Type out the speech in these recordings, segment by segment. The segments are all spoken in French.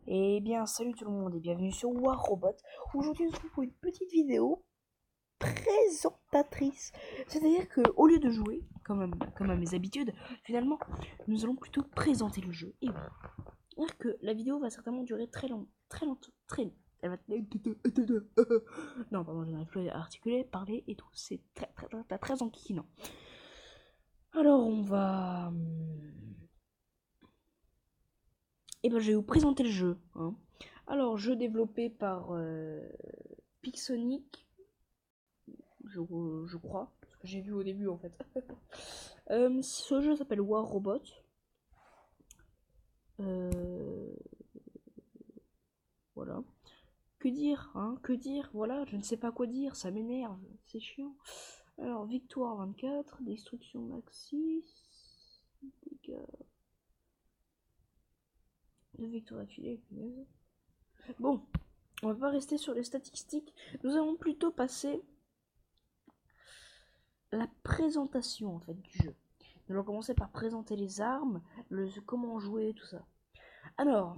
Eh bien, salut tout le monde et bienvenue sur War Robot. Aujourd'hui, on se retrouve pour une petite vidéo présentatrice. C'est-à-dire que au lieu de jouer, comme à mes habitudes, finalement, nous allons plutôt présenter le jeu. Et oui, c'est-à-dire que la vidéo va certainement durer très longtemps, très. Elle va. Non, pardon, je n'arrive plus à articuler, parler et tout. C'est très enquiquinant. Alors, on va. Et ben, je vais vous présenter le jeu. Hein. Alors, jeu développé par Pixonic, je crois, ce que j'ai vu au début en fait. Ce jeu s'appelle War Robot. Euh, voilà. Que dire, hein? Que dire? Voilà, je ne sais pas quoi dire, ça m'énerve, c'est chiant. Alors, victoire 24, destruction max 6, dégâts. 2 victoires d'affilée, punaise. Bon, on va pas rester sur les statistiques, nous allons plutôt passer la présentation en fait du jeu. Nous allons commencer par présenter les armes, comment jouer, tout ça. Alors,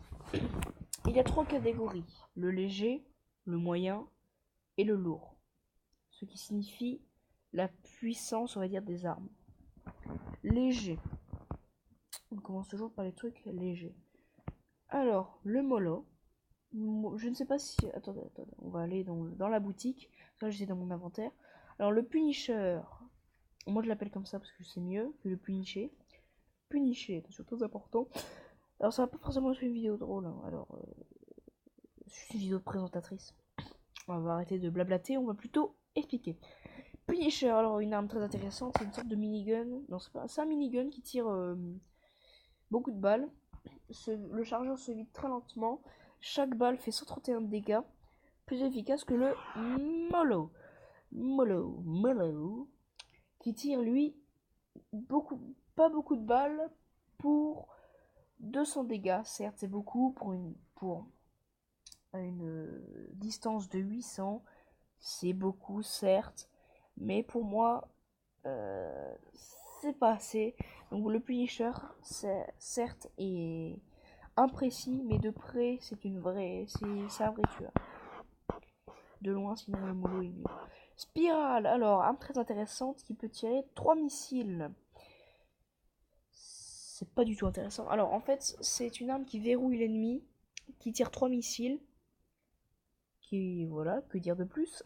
il y a 3 catégories, le léger, le moyen et le lourd. Ce qui signifie la puissance, on va dire, des armes. Léger. On commence toujours par les trucs légers. Alors, le mollo. Je ne sais pas si... Attendez. On va aller dans la boutique. Là, j'étais dans mon inventaire. Alors, le Punisher. Moi, je l'appelle comme ça parce que c'est mieux que le Punisher. Punisher, c'est surtout important. Alors, ça va pas forcément être une vidéo drôle. Hein. Alors, c'est une vidéo de présentatrice. On va arrêter de blablater, on va plutôt expliquer. Punisher, alors une arme très intéressante, c'est une sorte de minigun. Non, c'est un minigun qui tire beaucoup de balles. Le chargeur se vide très lentement. Chaque balle fait 131 de dégâts. Plus efficace que le Molo, qui tire lui pas beaucoup de balles pour 200 dégâts. Certes, c'est beaucoup pour une distance de 800. C'est beaucoup, certes, mais pour moi, c'est pas assez. Donc le Punisher, certes, est imprécis, mais de près, c'est un vrai tueur. De loin, sinon le mollo est mieux. Spirale, alors, arme très intéressante qui peut tirer 3 missiles. C'est pas du tout intéressant. Alors, en fait, c'est une arme qui verrouille l'ennemi, qui tire 3 missiles. Voilà, que dire de plus.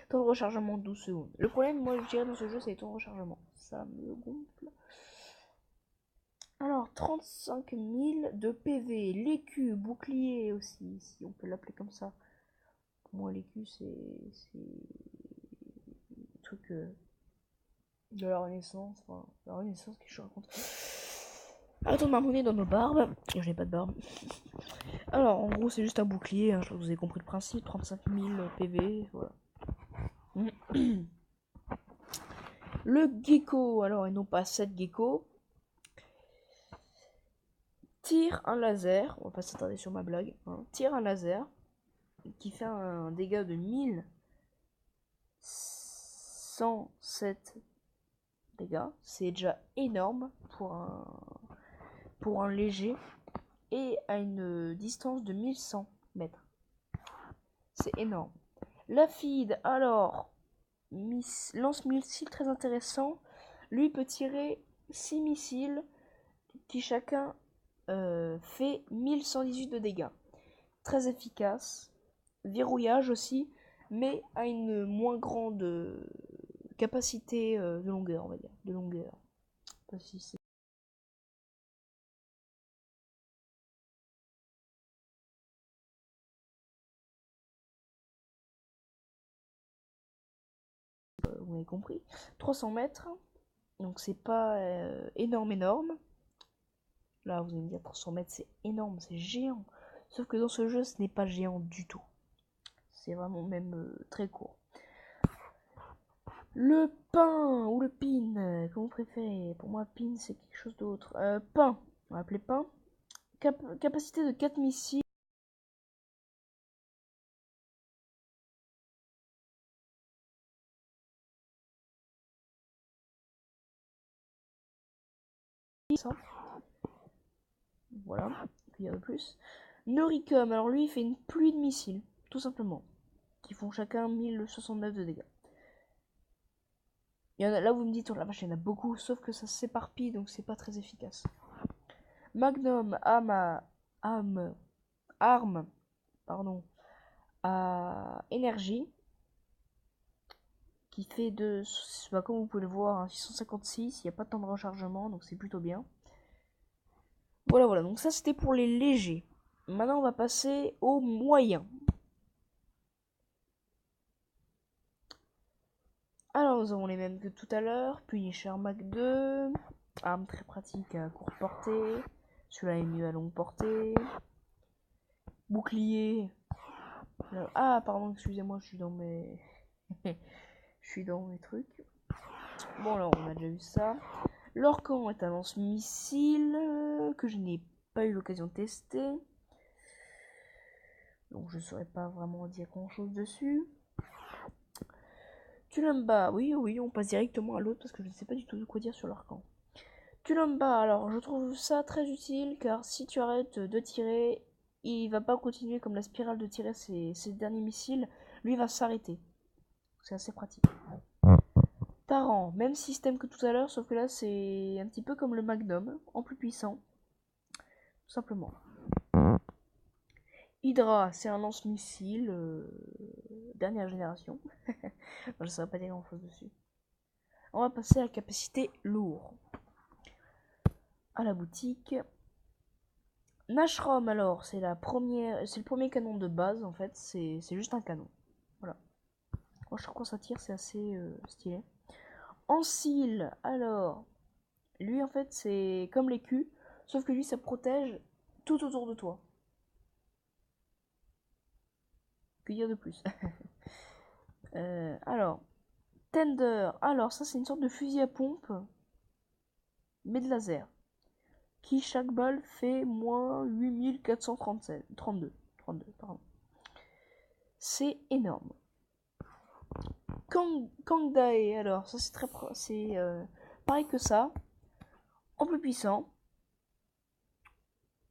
Temps de rechargement 12 secondes. Le problème, moi, je dirais dans ce jeu, c'est les temps de rechargement. Ça me gonfle. Alors, 35 000 de PV. L'écu, bouclier aussi, si on peut l'appeler comme ça. Pour moi, l'écu, c'est un truc de la Renaissance. Enfin, la Renaissance, qu'est-ce que je raconte? Arrêtons de marmonner dans nos barbes. Je n'ai pas de barbe. Alors, en gros, c'est juste un bouclier. Hein, je crois que vous avez compris le principe. 35 000 PV, voilà. Le gecko, alors, et non pas cette gecko, tire un laser, on va pas s'attarder sur ma blague, hein, tire un laser qui fait un dégât de 1107 dégâts, c'est déjà énorme pour un léger, et à une distance de 1100 mètres. C'est énorme. La feed, alors, lance-missile très intéressant, lui peut tirer 6 missiles qui chacun fait 1118 de dégâts. Très efficace. Verrouillage aussi, mais à une moins grande capacité de longueur, on va dire. De longueur. Pas si c'est... vous avez compris. 300 mètres. Donc c'est pas énorme. Là, vous allez me dire 300 mètres, c'est énorme, c'est géant. Sauf que dans ce jeu, ce n'est pas géant du tout. C'est vraiment même très court. Le pain ou le pin, comme vous préférez. Pour moi, pin, c'est quelque chose d'autre. Pain, on va appeler pain. Capacité de 4 missiles. Voilà, puis il y a de plus. Noricum, alors lui, il fait une pluie de missiles, tout simplement, qui font chacun 1069 de dégâts. Il y en a, là, vous me dites, oh la vache, il y en a beaucoup, sauf que ça s'éparpille, donc c'est pas très efficace. Magnum, arme, pardon, à énergie, qui fait de, bah, comme vous pouvez le voir, hein, 656, il n'y a pas de temps de rechargement, donc c'est plutôt bien. Voilà, donc ça c'était pour les légers. Maintenant on va passer aux moyens. Alors nous avons les mêmes que tout à l'heure, Punisher Mach 2, arme très pratique à courte portée, celui-là est mieux à longue portée, bouclier, ah pardon excusez-moi je suis dans mes... je suis dans mes trucs. Bon alors on a déjà vu ça. L'Orcan est un lance-missile que je n'ai pas eu l'occasion de tester. Donc je ne saurais pas vraiment dire grand chose dessus. Tulumba, oui, on passe directement à l'autre parce que je ne sais pas du tout de quoi dire sur l'Orcan. Tulumba, alors je trouve ça très utile car si tu arrêtes de tirer, il va pas continuer comme la spirale de tirer ses derniers missiles, lui va s'arrêter. C'est assez pratique. Taran, même système que tout à l'heure, sauf que là c'est un petit peu comme le Magnum, en plus puissant. Tout simplement. Hydra, c'est un lance-missile dernière génération. Je ne saurais pas dire grand chose dessus. On va passer à la capacité lourd. À la boutique. Nashrom, alors, c'est le premier canon de base en fait. C'est juste un canon. Voilà. Moi je trouve quand ça tire, c'est assez stylé. Ancile, alors, lui en fait c'est comme les Q, sauf que lui ça protège tout autour de toi. Que dire de plus? Alors, Tender, alors ça c'est une sorte de fusil à pompe, mais de laser, qui chaque balle fait moins 8432. Pardon. C'est énorme. Kangdae, alors ça c'est pareil que ça, en plus puissant,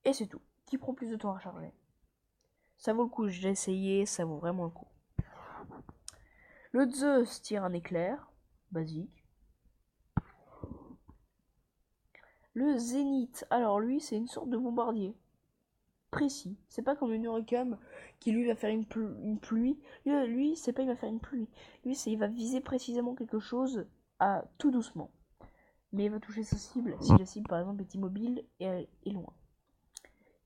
et c'est tout, qui prend plus de temps à charger. Ça vaut le coup, j'ai essayé, ça vaut vraiment le coup. Le Zeus tire un éclair, basique. Le Zénith, alors lui c'est une sorte de bombardier. Précis. C'est pas comme le Noricum qui lui va faire une pluie. Lui c'est pas il va faire une pluie. Lui c'est il va viser précisément quelque chose à tout doucement. Mais il va toucher sa cible si la cible par exemple est immobile et est loin.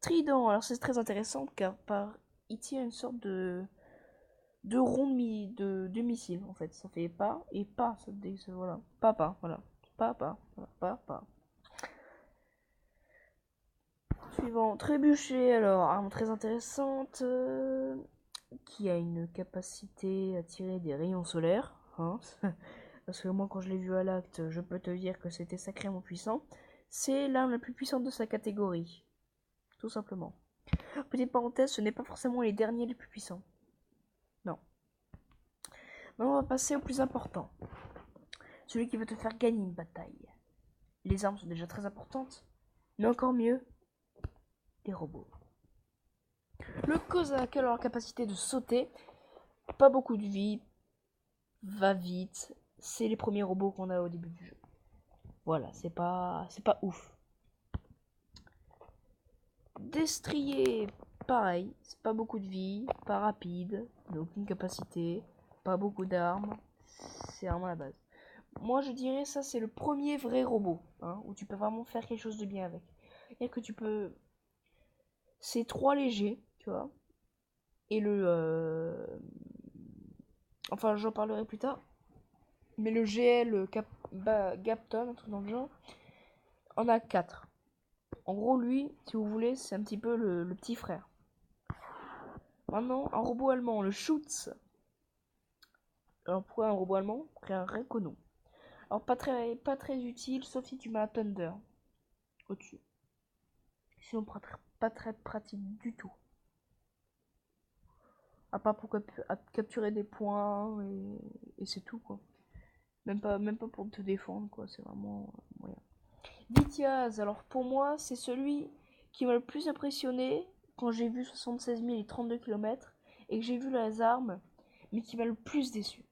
Trident, alors c'est très intéressant car il tire une sorte de rond de missile en fait. Ça fait pas et pas. Voilà. Pas, voilà. Pas, voilà. Pas. Suivant, Trébuchet, alors, arme très intéressante, qui a une capacité à tirer des rayons solaires, hein, parce que moi quand je l'ai vu à l'acte, je peux te dire que c'était sacrément puissant. C'est l'arme la plus puissante de sa catégorie, tout simplement. Petite parenthèse, ce n'est pas forcément les derniers les plus puissants. Non. Maintenant on va passer au plus important. Celui qui veut te faire gagner une bataille. Les armes sont déjà très importantes, mais encore mieux, les robots. Le Kozak, alors capacité de sauter, pas beaucoup de vie, va vite, c'est les premiers robots qu'on a au début du jeu. Voilà, c'est pas ouf. Destrier, pareil, c'est pas beaucoup de vie, pas rapide, donc aucune capacité, pas beaucoup d'armes, c'est vraiment la base. Moi je dirais ça c'est le premier vrai robot, hein, où tu peux vraiment faire quelque chose de bien avec. Et que tu peux... C'est 3 légers, tu vois, et enfin j'en parlerai plus tard, mais le GL Gapton, un truc dans le genre, en a 4. En gros, lui, si vous voulez, c'est un petit peu le petit frère. Maintenant, un robot allemand, le Schutz. Alors, pourquoi un robot allemand? Un Rekono. Alors, pas très utile, sauf si tu mets un Thunder au-dessus. Sinon, pas très pratique du tout. À part pour capturer des points, et c'est tout, quoi. Même pas pour te défendre, quoi. C'est vraiment moyen. Vitiaz, alors pour moi, c'est celui qui m'a le plus impressionné quand j'ai vu 76 000 et 32 km et que j'ai vu les armes, mais qui m'a le plus déçu.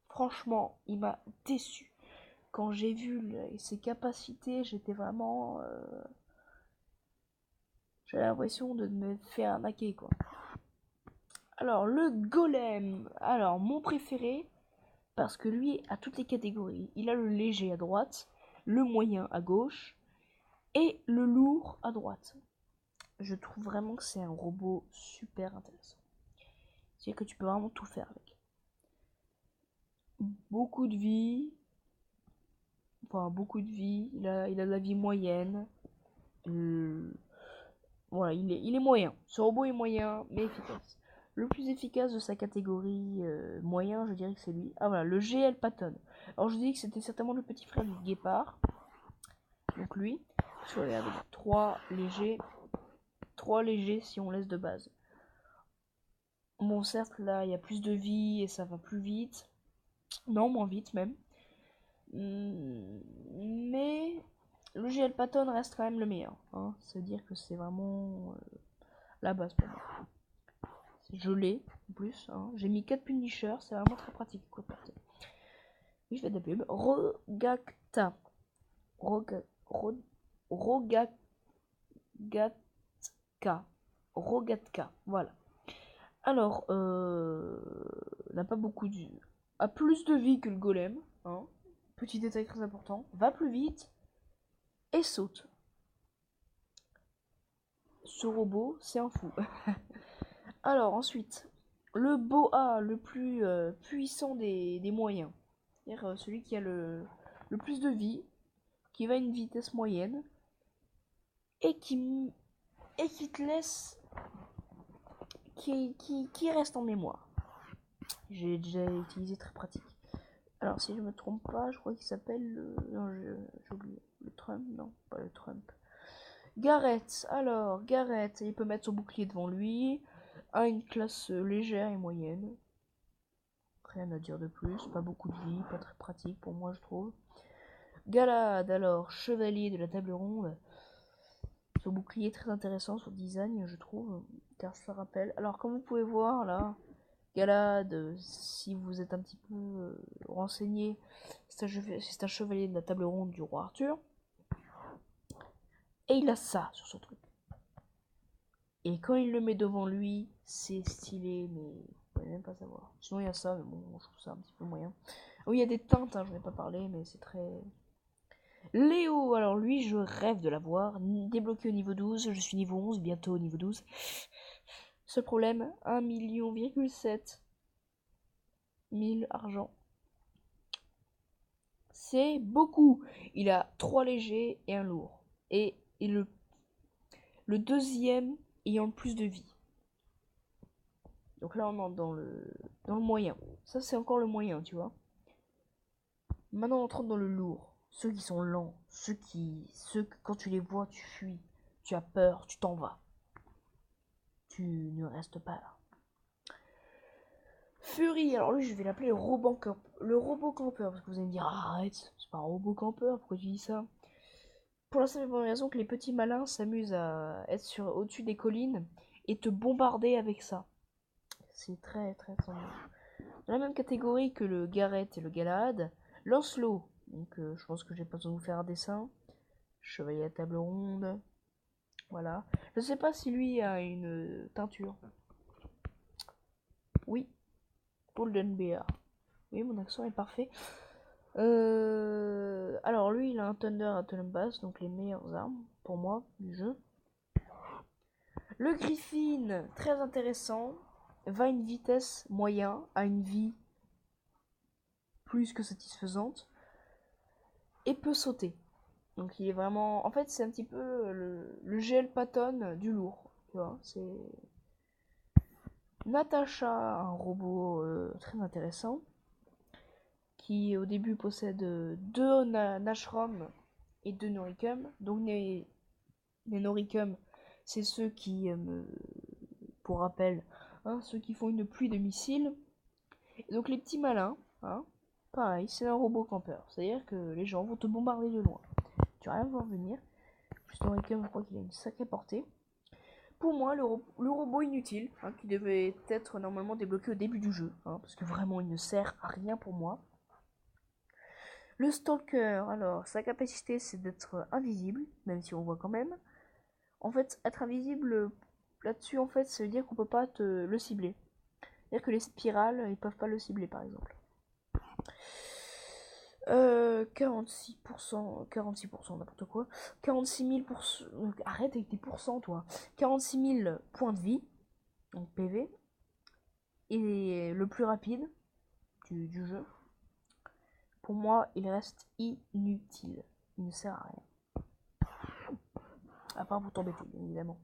Franchement, il m'a déçu. Quand j'ai vu ses capacités, j'étais vraiment... j'avais l'impression de me faire arnaquer, quoi. Alors, le golem. Alors, mon préféré, parce que lui a toutes les catégories. Il a le léger à droite, le moyen à gauche et le lourd à droite. Je trouve vraiment que c'est un robot super intéressant. C'est que tu peux vraiment tout faire avec. Beaucoup de vie. Enfin, beaucoup de vie. Il a de la vie moyenne. Voilà, il est moyen. Ce robot est moyen, mais efficace. Le plus efficace de sa catégorie moyen, je dirais que c'est lui. Ah voilà, le GL Patton. Alors je dis que c'était certainement le petit frère du guépard. Donc lui. Je regarde, 3 légers. 3 légers si on laisse de base. Bon, certes, là, il y a plus de vie et ça va plus vite. Non, moins vite même. Mais le GL Patton reste quand même le meilleur. Hein. C'est-à-dire que c'est vraiment la base pour moi. Je l'ai, en plus. Hein. J'ai mis 4 punishers, c'est vraiment très pratique. Quoi, porter. Oui, je fais de la pub. Rogacta. Rogatka. Voilà. Alors, n'a pas beaucoup de... a plus de vie que le golem. Hein. Petit détail très important. Va plus vite. Et saute. Ce robot, c'est un fou. Alors, ensuite, le boa le plus puissant des moyens. C'est-à-dire celui qui a le plus de vie, qui va à une vitesse moyenne, et qui te laisse... qui reste en mémoire. J'ai déjà utilisé, très pratique. Alors, si je me trompe pas, je crois qu'il s'appelle le... Non, j'ai oublié. Le Trump? Non, pas le Trump. Gareth. Alors, Gareth, il peut mettre son bouclier devant lui. A une classe légère et moyenne. Rien à dire de plus. Pas beaucoup de vie, pas très pratique pour moi, je trouve. Galad, alors, chevalier de la table ronde. Son bouclier est très intéressant, son design, je trouve. Car ça rappelle. Alors, comme vous pouvez voir, là... Galad, si vous êtes un petit peu renseigné, c'est un chevalier de la table ronde du roi Arthur. Et il a ça sur son truc. Et quand il le met devant lui, c'est stylé, mais vous pouvez même pas savoir. Sinon il y a ça, mais bon, je trouve ça un petit peu moyen. Oui, il y a des teintes, hein, je n'en ai pas parlé, mais c'est très... Léo, alors lui, je rêve de l'avoir. Débloqué au niveau 12, je suis niveau 11, bientôt au niveau 12. Seul problème, 1,7 million argent. C'est beaucoup. Il a 3 légers et un lourd. Et le deuxième ayant le plus de vie. Donc là, on entre dans le moyen. Ça, c'est encore le moyen, tu vois. Maintenant, on rentre dans le lourd. Ceux qui sont lents. Ceux que quand tu les vois, tu fuis. Tu as peur, tu t'en vas. Tu ne restes pas là. Fury, alors lui, je vais l'appeler le robot campeur. Parce que vous allez me dire, ah, arrête, c'est pas un robot campeur, pourquoi tu dis ça? Pour la simple et bonne raison que les petits malins s'amusent à être au-dessus des collines et te bombarder avec ça. C'est très très semblant. Dans la même catégorie que le Gareth et le Galahad, Lancelot. Donc je pense que j'ai pas besoin de vous faire un dessin. Chevalier à table ronde. Voilà. Je sais pas si lui a une teinture. Oui. Golden Bear. Oui, mon accent est parfait. Alors lui, il a un Thunder à Bass, donc les meilleures armes pour moi du jeu. Le Griffin, très intéressant, va à une vitesse moyen, à une vie plus que satisfaisante, et peut sauter. Donc il est vraiment... En fait, c'est un petit peu le GL Patton du lourd. Tu vois, c'est... Natasha, un robot très intéressant, qui au début possède 2 Nashrom et 2 Noricum. Donc les Noricum, c'est ceux qui, pour rappel, hein, ceux qui font une pluie de missiles. Et donc les petits malins, hein, pareil, c'est un robot campeur. C'est-à-dire que les gens vont te bombarder de loin. Tu vas rien voir venir. Plus Noricum, je crois qu'il a une sacrée portée. pour moi, le robot inutile, hein, qui devait être normalement débloqué au début du jeu, hein, parce que vraiment il ne sert à rien pour moi. Le stalker, alors sa capacité c'est d'être invisible, même si on voit quand même. En fait, être invisible là-dessus, en fait, ça veut dire qu'on peut pas le cibler. C'est-à-dire que les spirales, ils peuvent pas le cibler par exemple. 46%, n'importe quoi. 46 000 arrête avec tes pourcents, toi. 46 000 points de vie, donc PV. Et le plus rapide du jeu. Pour moi, il reste inutile. Il ne sert à rien. À part pour t'embêter, bien évidemment.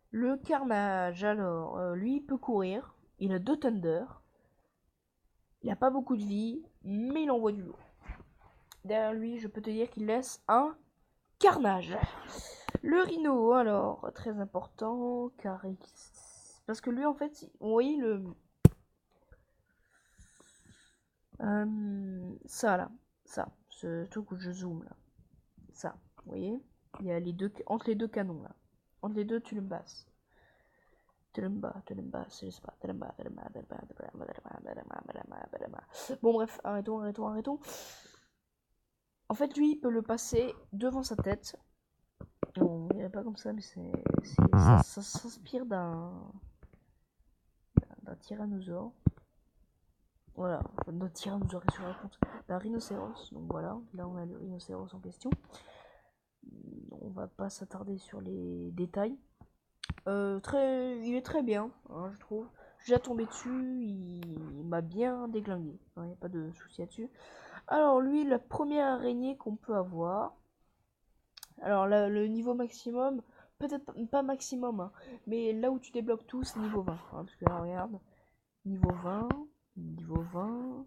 Le carnage, alors, lui, il peut courir. Il a 2 Thunder. Il a pas beaucoup de vie, mais il envoie du lourd. Derrière lui, je peux te dire qu'il laisse un carnage. Le rhino, alors, très important, car parce que lui, en fait, vous voyez le... ça, là. Ça, ce truc où je zoome, là. Ça, vous voyez? Il y a les deux... Entre les deux canons, là. Entre les deux, tu le passes. Bon, bref, arrêtons. En fait, lui, il peut le passer devant sa tête. On dirait pas comme ça, mais ça s'inspire d'un tyrannosaure. Voilà, d'un tyrannosaure, qu'est-ce que je raconte? D'un rhinocéros. Donc voilà, là on a le rhinocéros en question. On va pas s'attarder sur les détails. Il est très bien, hein, je trouve. J'ai déjà tombé dessus, il m'a bien déglingué. Il n'y a pas de souci là-dessus. Alors lui, la première araignée qu'on peut avoir. Alors le niveau maximum, peut-être pas maximum, hein, mais là où tu débloques tout, c'est niveau 20. Hein, parce que là, regarde, niveau 20, niveau 20. En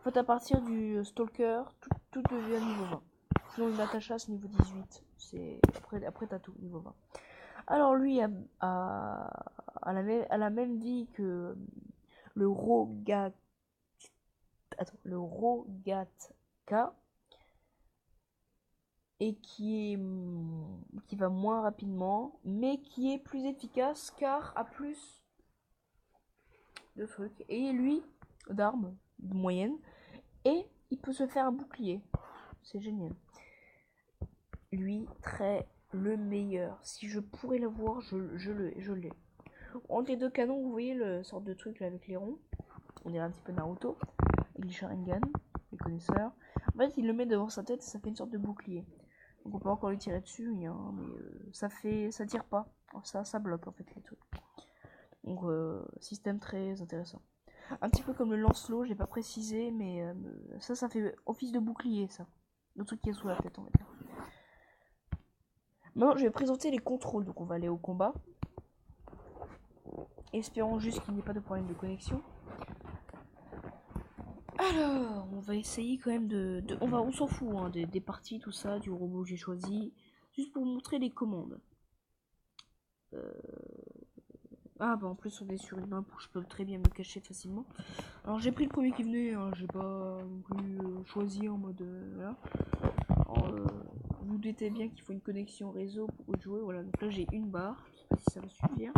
fait, à partir du Stalker, tout devient niveau 20. Sinon, une Natasha, c'est niveau 18. Après t'as tout, niveau 20. Alors lui a la même vie que le le Rogatka, et qui va moins rapidement, mais qui est plus efficace car a plus de trucs. Et lui, d'armes moyennes, et il peut se faire un bouclier. C'est génial. Lui, le meilleur. Si je pourrais l'avoir, je l'ai. Entre les deux canons, vous voyez le sorte de truc là avec les ronds. On dirait un petit peu Naruto. Et le Sharingan, les connaisseurs. En fait, il le met devant sa tête et ça fait une sorte de bouclier. Donc on peut encore lui tirer dessus, hein, mais ça tire pas. Ça bloque en fait les trucs. Donc système très intéressant. Un petit peu comme le lance-lot, j'ai pas précisé, mais ça fait office de bouclier, ça. Le truc qui est sous la tête, on va dire. Maintenant, je vais présenter les contrôles. Donc on va aller au combat. Espérons juste qu'il n'y ait pas de problème de connexion. Alors, on va essayer quand même on s'en fout hein, des parties, tout ça, du robot que j'ai choisi. Juste pour vous montrer les commandes. Ah bah en plus on est sur une map où je peux très bien me cacher facilement. Alors j'ai pris le premier qui venait, hein, j'ai pas non plus choisi en mode... voilà. Alors, vous doutez bien qu'il faut une connexion réseau pour jouer. Voilà, donc là j'ai une barre, je sais pas si ça va suffire.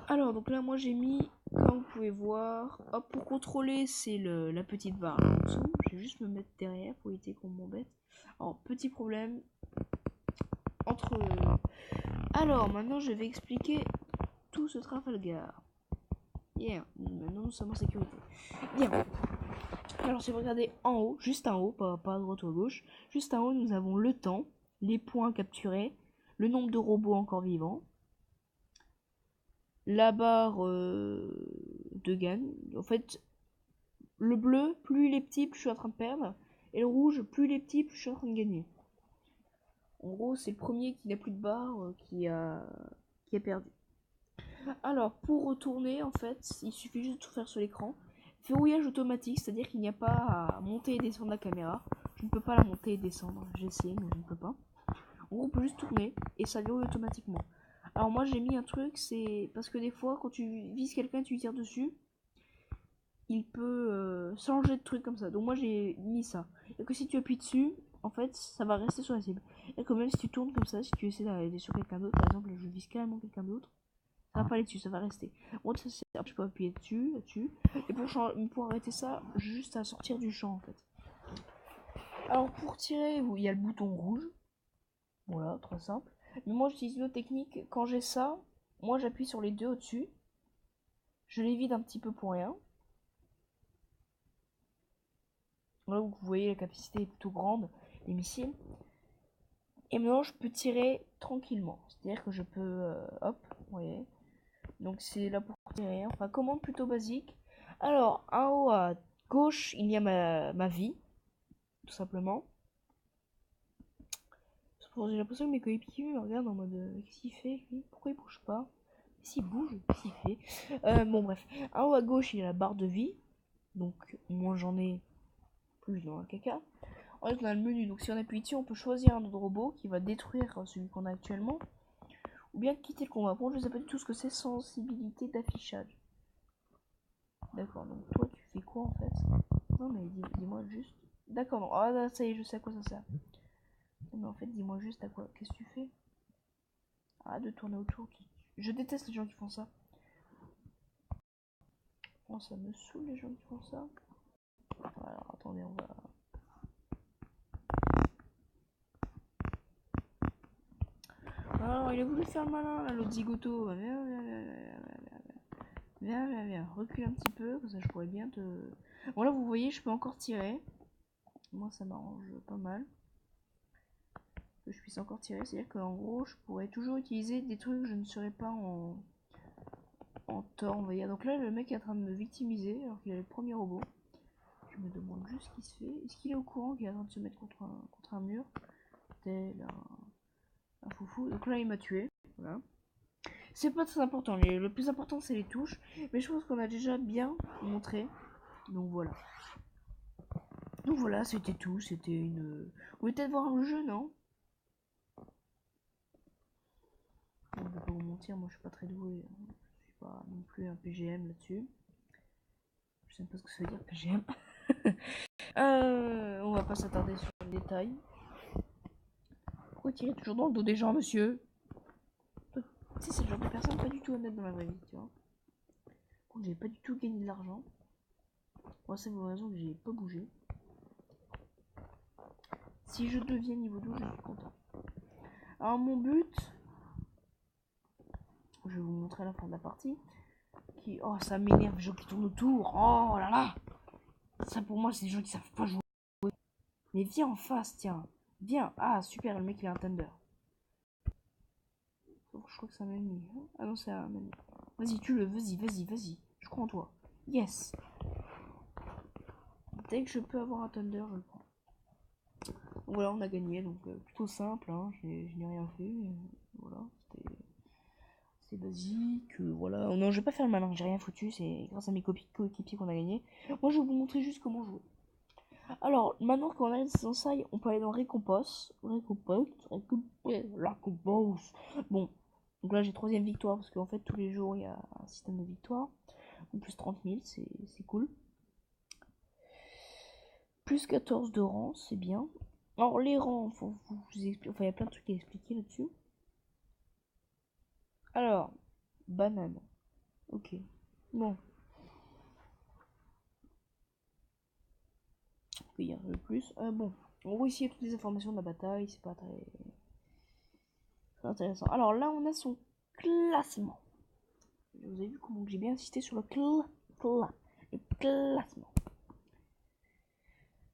Alors donc là moi j'ai mis, comme vous pouvez voir, hop, pour contrôler c'est la petite barre là en dessous. Je vais juste me mettre derrière pour éviter qu'on m'embête. Alors petit problème entre... Alors maintenant je vais expliquer tout ce Trafalgar. Bien, maintenant nous sommes en sécurité. Bien. Alors si vous regardez en haut, juste en haut, pas à droite ou à gauche, juste en haut nous avons le temps, les points capturés, le nombre de robots encore vivants, la barre de gagne. En fait, le bleu, plus il est petit, plus je suis en train de perdre, et le rouge, plus il est petit, plus je suis en train de gagner. En gros, c'est le premier qui n'a plus de barre qui a perdu. Alors, pour retourner, en fait, il suffit juste de tout faire sur l'écran. Verrouillage automatique, c'est-à-dire qu'il n'y a pas à monter et descendre la caméra. Je ne peux pas la monter et descendre. J'ai essayé, mais je ne peux pas. En gros, on peut juste tourner et ça verrouille automatiquement. Alors moi, j'ai mis un truc, c'est parce que des fois, quand tu vises quelqu'un, tu tires dessus, il peut changer de truc comme ça. Donc moi, j'ai mis ça. Et que si tu appuies dessus, en fait, ça va rester sur la cible. Et quand même, si tu tournes comme ça, si tu essaies d'aller sur quelqu'un d'autre, par exemple, je vise carrément quelqu'un d'autre, ça va pas aller dessus, ça va rester. Moi, ça c'est, je peux appuyer dessus, là-dessus. Et pour arrêter ça, juste à sortir du champ, en fait. Alors, pour tirer, il y a le bouton rouge. Voilà, très simple. Mais moi, j'utilise une autre technique. Quand j'ai ça, moi, j'appuie sur les deux au-dessus. Je les vide un petit peu pour rien. Là, vous voyez, la capacité est plutôt grande, les missiles. Et maintenant, je peux tirer tranquillement. C'est-à-dire que je peux... hop, vous voyez. Donc, c'est là pour tirer. Enfin, commande plutôt basique. Alors, en haut à gauche, il y a ma vie. Tout simplement. J'ai l'impression que mes coéquipiers me regardent en mode... qu'est-ce qu'il fait, lui? Pourquoi il bouge pas? S'il bouge, qu'est-ce qu'il fait? Bon, bref. En haut à gauche, il y a la barre de vie. Donc, moins j'en ai, plus je dans un caca. Ensuite, on a le menu. Donc, si on appuie dessus, on peut choisir un autre robot qui va détruire celui qu'on a actuellement. Ou bien quitter le combat. Bon, je sais pas du tout ce que c'est sensibilité d'affichage. D'accord, donc toi, tu fais quoi en fait? Non, mais dis-moi juste. D'accord, non. Ah, là, ça y est, je sais à quoi ça sert. Non, mais en fait, dis-moi juste à quoi. Qu'est-ce que tu fais? Ah, de tourner autour. Je déteste les gens qui font ça. Oh, ça me saoule les gens qui font ça. Alors, attendez, on va... Alors, il a voulu faire le malin, là, l'autre zigoto. Viens. Recule un petit peu, comme ça je pourrais bien te... Bon, là, vous voyez, je peux encore tirer. Moi, ça m'arrange pas mal. Que je puisse encore tirer. C'est-à-dire qu'en gros, je pourrais toujours utiliser des trucs que je ne serais pas en tort, on va dire. Donc là, le mec est en train de me victimiser, alors qu'il a le premier robot. Je me demande juste ce qu'il se fait. Est-ce qu'il est au courant qu'il est en train de se mettre contre un mur? Tel un foufou. Donc là, il m'a tué. Voilà. C'est pas très important. Le plus important, c'est les touches. Mais je pense qu'on a déjà bien montré. Donc voilà. Donc voilà, c'était tout. C'était une... Vous pouvez peut-être voir le jeu, non? Bon, je vais pas vous mentir, moi je suis pas très doué. Je suis pas non plus un PGM là-dessus. Je sais pas ce que ça veut dire PGM. On va pas s'attarder sur les détails. Pourquoi tirer toujours dans le dos des gens, monsieur? Tu sais, c'est le genre de personne pas du tout honnête dans la vraie vie, tu vois. Donc j'ai pas du tout gagné de l'argent. Moi, c'est pour raison que j'ai pas bougé. Si je deviens niveau 12, je suis content. Alors mon but, je vais vous montrer à la fin de la partie. Oh, ça m'énerve, les gens qui tournent autour. Oh là là. Ça pour moi, c'est des gens qui savent pas jouer. Mais viens en face, tiens. Viens. Ah, super, le mec il a un Thunder. Je crois que c'est un ennemi. Ah non, c'est un ennemi. Vas-y, tue-le, vas-y. Je crois en toi. Yes. Dès que je peux avoir un Thunder, je le prends. Donc voilà, on a gagné. Donc plutôt simple, hein. Je n'ai rien fait. Voilà, c'était basique. Voilà. Oh, non, je vais pas faire le malin, j'ai rien foutu. C'est grâce à mes coéquipiers qu'on a gagné. Moi, je vais vous montrer juste comment jouer. Alors, maintenant qu'on a dans ça, on peut aller dans récompense. Récompense. Bon, donc là j'ai troisième victoire parce qu'en fait tous les jours il y a un système de victoire. Donc plus 30 000, c'est cool. Plus 14 de rang, c'est bien. Alors les rangs, faut vous expliquer, enfin il y a plein de trucs à expliquer là-dessus. Alors, banane. Ok. Bon. On peut y aller plus. Bon. En gros ici il y a toutes les informations de la bataille, c'est pas très intéressant. Alors là on a son classement. Vous avez vu comment j'ai bien insisté sur le classement.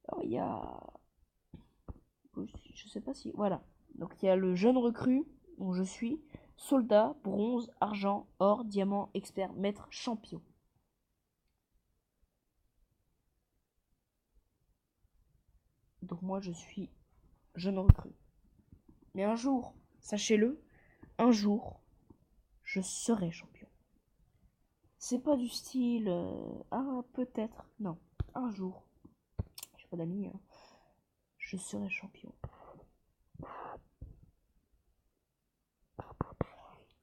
Alors il y a... Je sais pas si... Voilà. Donc il y a le jeune recrue, dont je suis, soldat, bronze, argent, or, diamant, expert, maître, champion. Donc moi je suis jeune recrue. Mais un jour, sachez-le, un jour, je serai champion. C'est pas du style... ah, peut-être. Non. Un jour. J'ai pas d'amis, hein. Je serai champion.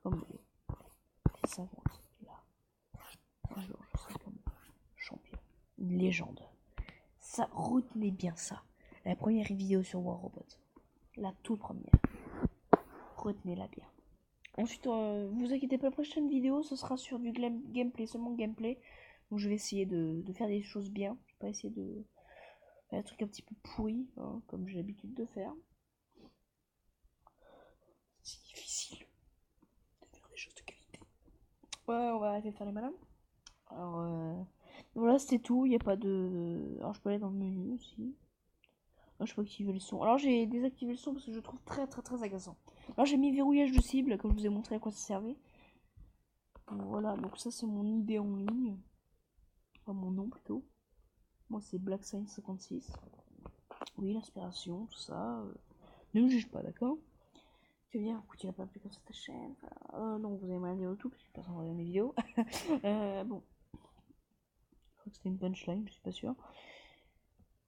Comme les savantes, là. Un jour, je serai comme champion. Une légende. Ça, retenez bien ça. La première vidéo sur War Robot. La toute première. Retenez-la bien. Ensuite, vous inquiétez pas, la prochaine vidéo, ce sera sur du gameplay, seulement gameplay. Donc je vais essayer de faire des choses bien. Je vais pas essayer de faire des trucs un petit peu pourris, hein, comme j'ai l'habitude de faire. C'est difficile de faire des choses de qualité. Ouais, on va arrêter de faire les malins. Alors, voilà, c'était tout. Il n'y a pas de... Alors, je peux aller dans le menu aussi. Non, je peux activer le son. Alors, j'ai désactivé le son parce que je le trouve très agaçant. Alors, j'ai mis verrouillage de cible, comme je vous ai montré à quoi ça servait. Voilà, donc ça, c'est mon idée en ligne. Enfin, mon nom plutôt. Moi, c'est BlackScience56. Oui, l'inspiration, tout ça. Ne me juge pas, d'accord? Tu veux dire, pourquoi tu n'as pas plus comme ça ta chaîne? Non, vous avez rien dire au tout, parce que personne ne regarde mes vidéos. Bon. Je crois que c'était une punchline, je suis pas sûre.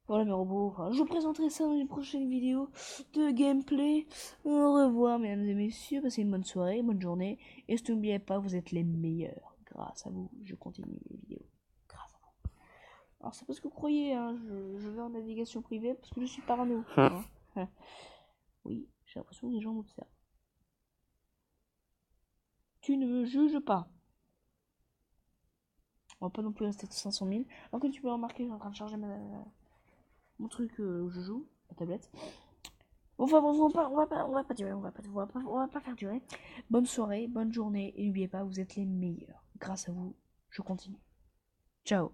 Voilà mes robots, enfin, je vous présenterai ça dans une prochaine vidéo de gameplay. Au revoir mesdames et messieurs, passez une bonne soirée, bonne journée. Et n'oubliez pas, vous êtes les meilleurs. Grâce à vous, je continue les vidéos. Grâce à vous. Alors c'est pas ce que vous croyez, hein. Je vais en navigation privée parce que je suis parano. Hein. Oui, j'ai l'impression que les gens m'observent. Tu ne me juges pas. On va pas non plus rester à 500 000. Alors que tu peux remarquer, je suis en train de charger mon truc où je joue, ma tablette. Enfin, on va pas durer, on va pas faire durer. Bonne soirée, bonne journée, et n'oubliez pas, vous êtes les meilleurs. Grâce à vous, je continue. Ciao.